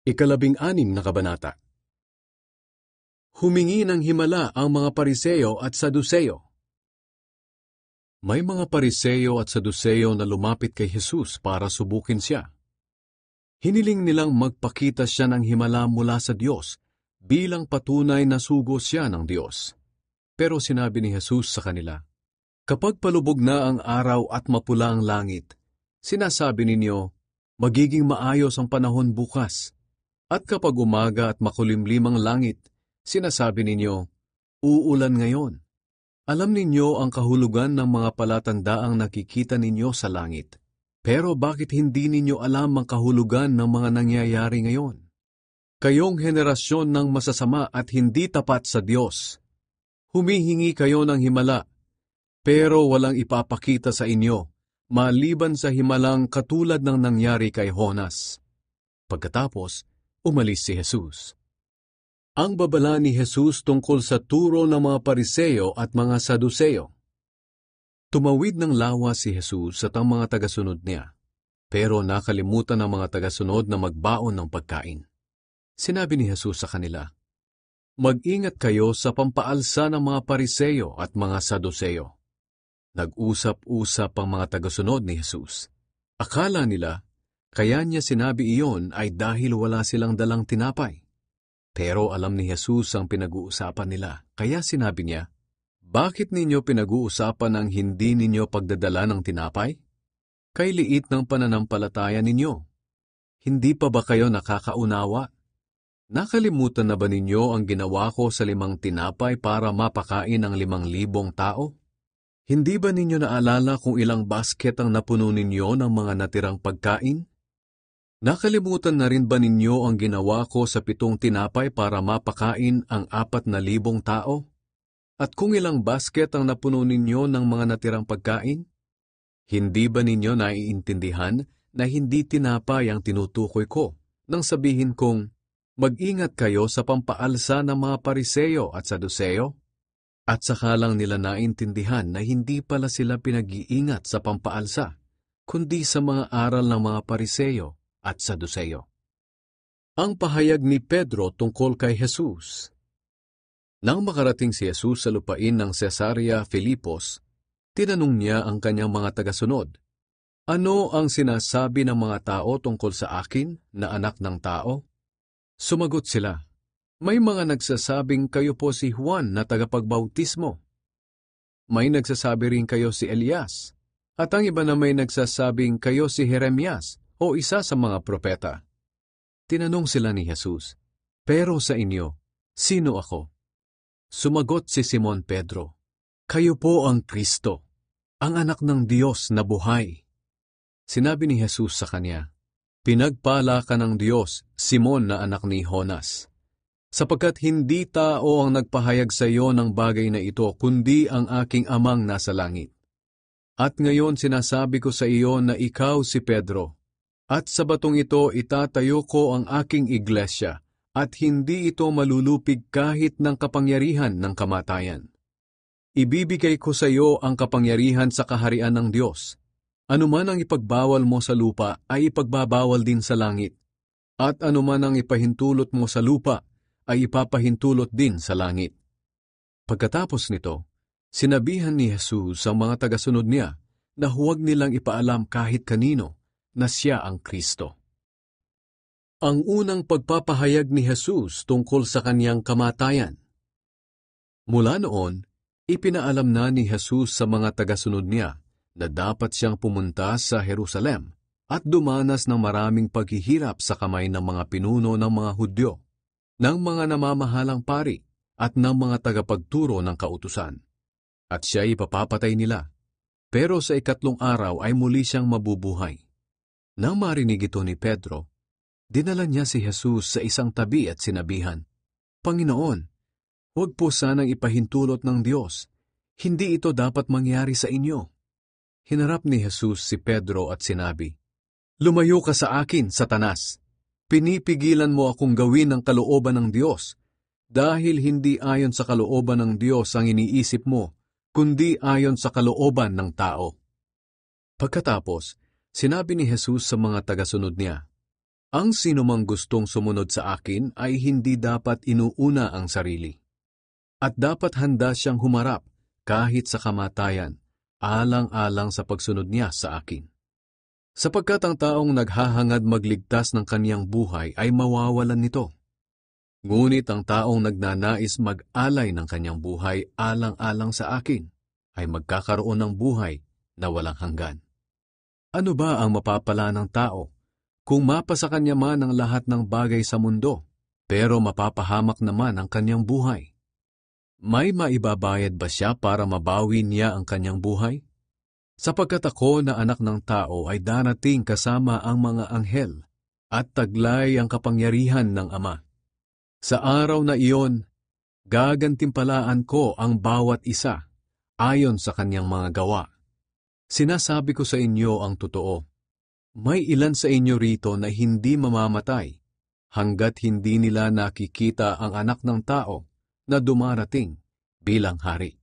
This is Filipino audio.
Ikalabing-anim na kabanata. Humingi ng himala ang mga Pariseo at Saduceo. May mga Pariseo at Saduceo na lumapit kay Jesus para subukin siya. Hiniling nilang magpakita siya ng himala mula sa Diyos bilang patunay na sugo siya ng Diyos. Pero sinabi ni Jesus sa kanila, "Kapag palubog na ang araw at mapula ang langit, sinasabi ninyo, magiging maayos ang panahon bukas. At kapag umaga at makulimlim ang langit, sinasabi ninyo, uulan ngayon. Alam ninyo ang kahulugan ng mga palatandaang nakikita ninyo sa langit. Pero bakit hindi ninyo alam ang kahulugan ng mga nangyayari ngayon? Kayong henerasyon ng masasama at hindi tapat sa Diyos. Humihingi kayo ng himala, pero walang ipapakita sa inyo, maliban sa himalang katulad ng nangyari kay Jonas." Pagkatapos, umalis si Jesus. Ang babala ni Jesus tungkol sa turo ng mga Pariseo at mga Saduceo. Tumawid ng lawa si Jesus at ang mga tagasunod niya, pero nakalimutan ng mga tagasunod na magbaon ng pagkain. Sinabi ni Jesus sa kanila, "Mag-ingat kayo sa pampaalsa ng mga Pariseo at mga Saduceo." Nag-usap-usap ang mga tagasunod ni Jesus. Akala nila, kaya niya sinabi iyon ay dahil wala silang dalang tinapay. Pero alam ni Jesus ang pinag-uusapan nila, kaya sinabi niya, "Bakit ninyo pinag-uusapan ang hindi ninyo pagdadala ng tinapay? Kay liit ng pananampalataya ninyo. Hindi pa ba kayo nakakaunawa? Nakalimutan na ba ninyo ang ginawa ko sa 5 tinapay para mapakain ang 5,000 tao? Hindi ba ninyo naalala kung ilang basket ang napuno ninyo ng mga natirang pagkain? Nakalimutan na rin ba ninyo ang ginawa ko sa 7 tinapay para mapakain ang 4,000 tao? At kung ilang basket ang napuno ninyo ng mga natirang pagkain? Hindi ba ninyo naiintindihan na hindi tinapay ang tinutukoy ko nang sabihin kong, mag-ingat kayo sa pampaalsa ng mga Pariseo at Saduceo? At saka lang nila naintindihan na hindi pala sila pinag-iingat sa pampaalsa, kundi sa mga aral ng mga Pariseo at Saduceo. Ang pahayag ni Pedro tungkol kay Jesus. Nang makarating si Jesus sa lupain ng Cesarea Filipos, tinanong niya ang kanyang mga tagasunod, "Ano ang sinasabi ng mga tao tungkol sa akin na anak ng tao?" Sumagot sila, "May mga nagsasabing kayo po si Juan na tagapagbautismo. May nagsasabi rin kayo si Elias, at ang iba na may nagsasabing kayo si Jeremias o isa sa mga propeta." Tinanong sila ni Jesus, "Pero sa inyo, sino ako?" Sumagot si Simon Pedro, "Kayo po ang Kristo, ang anak ng Diyos na buhay." Sinabi ni Jesus sa kanya, "Pinagpala ka ng Diyos, Simon na anak ni Jonas, sapagkat hindi tao ang nagpahayag sa iyo ng bagay na ito, kundi ang aking Amang nasa langit. At ngayon sinasabi ko sa iyo na ikaw si Pedro, at sa batong ito itatayo ko ang aking iglesia, at hindi ito malulupig kahit ng kapangyarihan ng kamatayan. Ibibigay ko sa iyo ang kapangyarihan sa kaharian ng Diyos. Anuman ang ipagbawal mo sa lupa ay ipagbabawal din sa langit, at anuman ang ipahintulot mo sa lupa ay ipapahintulot din sa langit." Pagkatapos nito, sinabihan ni Jesus sa mga tagasunod niya na huwag nilang ipaalam kahit kanino na siya ang Kristo. Ang unang pagpapahayag ni Jesus tungkol sa kaniyang kamatayan. Mula noon, ipinaalam na ni Jesus sa mga tagasunod niya na dapat siyang pumunta sa Jerusalem at dumanas ng maraming paghihirap sa kamay ng mga pinuno ng mga Hudyo, ng mga namamahalang pari at ng mga tagapagturo ng kautusan. At siya ipapapatay nila, pero sa 3 araw ay muli siyang mabubuhay. Nang marinig ito ni Pedro, dinala niya si Jesus sa isang tabi at sinabihan, "Panginoon, huwag po sanang ipahintulot ng Diyos. Hindi ito dapat mangyari sa inyo." Hinarap ni Jesus si Pedro at sinabi, "Lumayo ka sa akin, Satanas! Pinipigilan mo akong gawin ang kalooban ng Diyos, dahil hindi ayon sa kalooban ng Diyos ang iniisip mo, kundi ayon sa kalooban ng tao." Pagkatapos, sinabi ni Jesus sa mga tagasunod niya, Ang sinumang gustong sumunod sa akin ay hindi dapat inuuna ang sarili. At dapat handa siyang humarap kahit sa kamatayan, alang-alang sa pagsunod niya sa akin. Sapagkat ang taong naghahangad magligtas ng kaniyang buhay ay mawawalan nito. Ngunit ang taong nagnanais mag-alay ng kanyang buhay alang-alang sa akin ay magkakaroon ng buhay na walang hanggan. Ano ba ang mapapala ng tao kung mapasa kanya man ang lahat ng bagay sa mundo, pero mapapahamak naman ang kanyang buhay? May maibabayad ba siya para mabawi niya ang kanyang buhay? Sapagkat ako na anak ng tao ay darating kasama ang mga anghel at taglay ang kapangyarihan ng Ama. Sa araw na iyon, gagantimpalaan ko ang bawat isa ayon sa kanyang mga gawa. Sinasabi ko sa inyo ang totoo. May ilan sa inyo rito na hindi mamamatay hanggat hindi nila nakikita ang anak ng tao na dumarating bilang hari.